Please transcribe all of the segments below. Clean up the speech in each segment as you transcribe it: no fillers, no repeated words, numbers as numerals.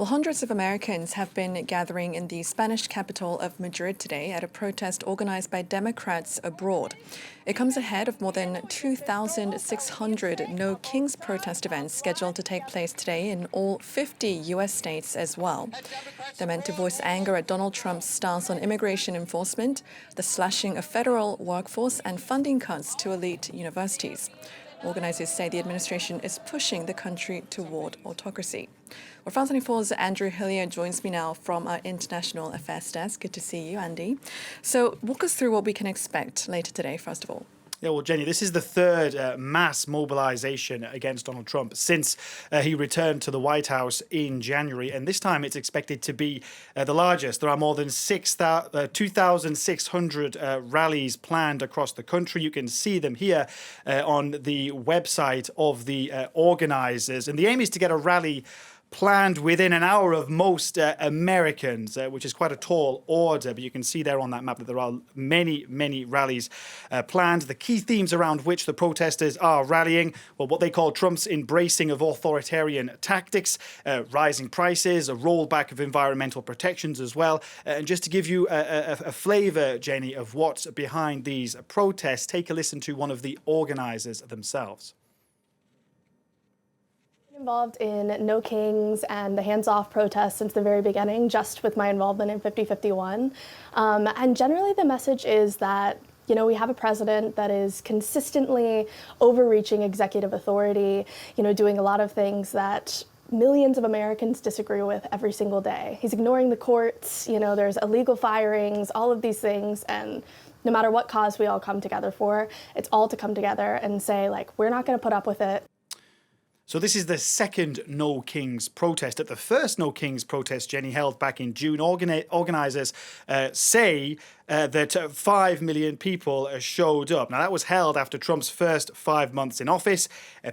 Well, hundreds of Americans have been gathering in the Spanish capital of Madrid today at a protest organized by Democrats abroad. It comes ahead of more than 2,600 No Kings protest events scheduled to take place today in all 50 U.S. states as well. They're meant to voice anger at Donald Trump's stance on immigration enforcement, the slashing of federal workforce, and funding cuts to elite universities. Organizers say the administration is pushing the country toward autocracy. Well, France 24's Andrew Hilliar joins me now from our International Affairs Desk. Good to see you, Andy. So walk us through what we can expect later today, first of all. Yeah, well, Jenny, this is the third mass mobilization against Donald Trump since he returned to the White House in January. And this time it's expected to be the largest. There are more than 2,600 rallies planned across the country. You can see them here on the website of the organizers. And the aim is to get a rally planned within an hour of most Americans, which is quite a tall order. But you can see there on that map that there are many, many rallies planned. The key themes around which the protesters are rallying, well, what they call Trump's embracing of authoritarian tactics, rising prices, a rollback of environmental protections as well. And just to give you a flavour, Jenny, of what's behind these protests, take a listen to one of the organisers themselves. Involved in No Kings and the hands-off protests since the very beginning, just with my involvement in 5051. And generally the message is that, you know, we have a president that is consistently overreaching executive authority, you know, doing a lot of things that millions of Americans disagree with every single day. He's ignoring the courts, you know, there's illegal firings, all of these things, and no matter what cause we all come together for, it's all to come together and say, like, we're not going to put up with it. So this is the second No Kings protest. At the first No Kings protest, Jenny, held back in June, organisers say that 5 million people showed up. Now, that was held after Trump's first 5 months in office.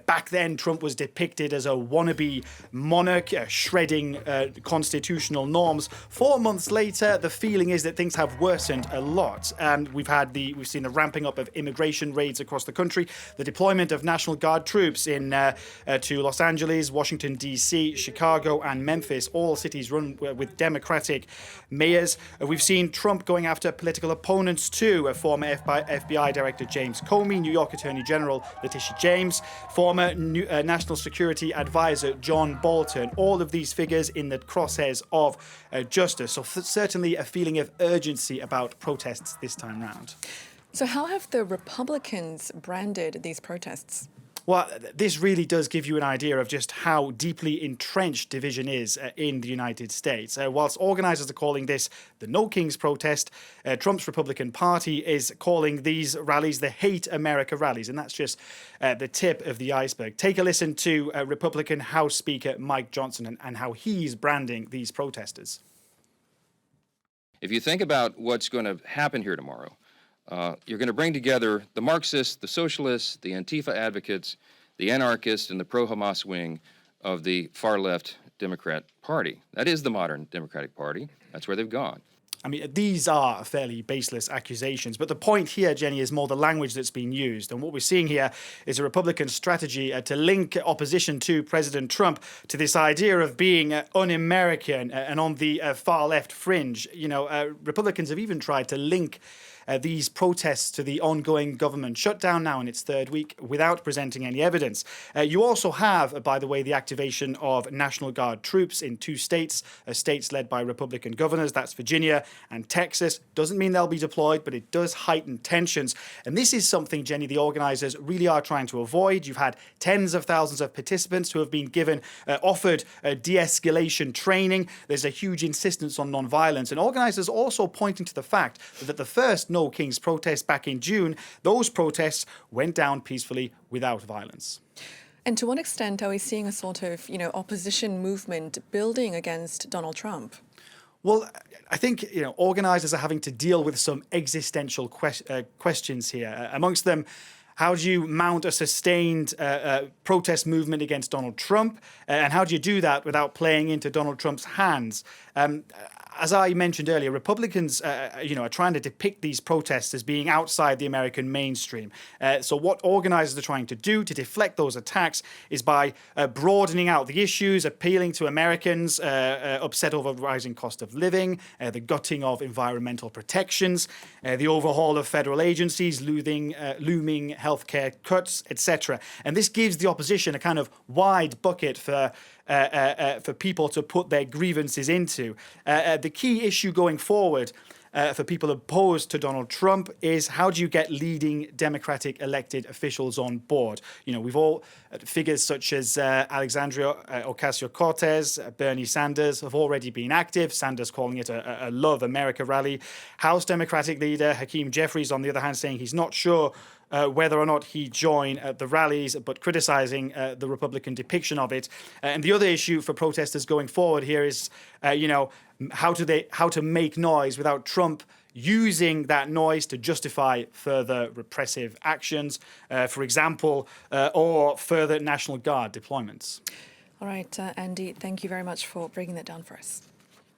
Back then, Trump was depicted as a wannabe monarch, shredding constitutional norms. 4 months later, the feeling is that things have worsened a lot. We've seen the ramping up of immigration raids across the country, the deployment of National Guard troops to Los Angeles, Washington, D.C., Chicago, and Memphis, all cities run with Democratic mayors. We've seen Trump going after political opponents too, former FBI Director James Comey, New York Attorney General Letitia James, former National Security Advisor John Bolton, all of these figures in the crosshairs of justice. So certainly a feeling of urgency about protests this time round. So how have the Republicans branded these protests? Well, this really does give you an idea of just how deeply entrenched division is in the United States. Whilst organisers are calling this the No Kings protest, Trump's Republican Party is calling these rallies the Hate America rallies, and that's just the tip of the iceberg. Take a listen to Republican House Speaker Mike Johnson and how he's branding these protesters. If you think about what's going to happen here tomorrow, you're going to bring together the Marxists, the socialists, the Antifa advocates, the anarchists, and the pro-Hamas wing of the far-left Democrat Party. That is the modern Democratic Party. That's where they've gone. I mean, these are fairly baseless accusations, but the point here, Jenny, is more the language that's been used. And what we're seeing here is a Republican strategy to link opposition to President Trump to this idea of being un-American and on the far-left fringe. You know, Republicans have even tried to link these protests to the ongoing government shutdown now in its third week without presenting any evidence. You also have, by the way, the activation of National Guard troops in 2 states, states led by Republican governors. That's Virginia and Texas. Doesn't mean they'll be deployed, but it does heighten tensions. And this is something, Jenny, the organisers really are trying to avoid. You've had tens of thousands of participants who have been offered de-escalation training. There's a huge insistence on non-violence. And organisers also pointing to the fact that the first No Kings protest back in June, those protests went down peacefully without violence. And to what extent are we seeing a sort of, opposition movement building against Donald Trump? Well, I think, organisers are having to deal with some existential questions here. Amongst them, how do you mount a sustained protest movement against Donald Trump? And how do you do that without playing into Donald Trump's hands? as I mentioned earlier, Republicans, are trying to depict these protests as being outside the American mainstream. So what organizers are trying to do to deflect those attacks is by broadening out the issues, appealing to Americans upset over the rising cost of living, the gutting of environmental protections, the overhaul of federal agencies, looming healthcare cuts, etc. And this gives the opposition a kind of wide bucket for people to put their grievances into. The key issue going forward for people opposed to Donald Trump is how do you get leading Democratic elected officials on board? We've all figures such as Alexandria Ocasio-Cortez, Bernie Sanders have already been active. Sanders calling it a Love America rally. House Democratic leader Hakeem Jeffries, on the other hand, saying he's not sure whether or not he joined the rallies, but criticizing the Republican depiction of it. And the other issue for protesters going forward here is, how to make noise without Trump using that noise to justify further repressive actions, for example, or further National Guard deployments. All right, Andy, thank you very much for breaking that down for us.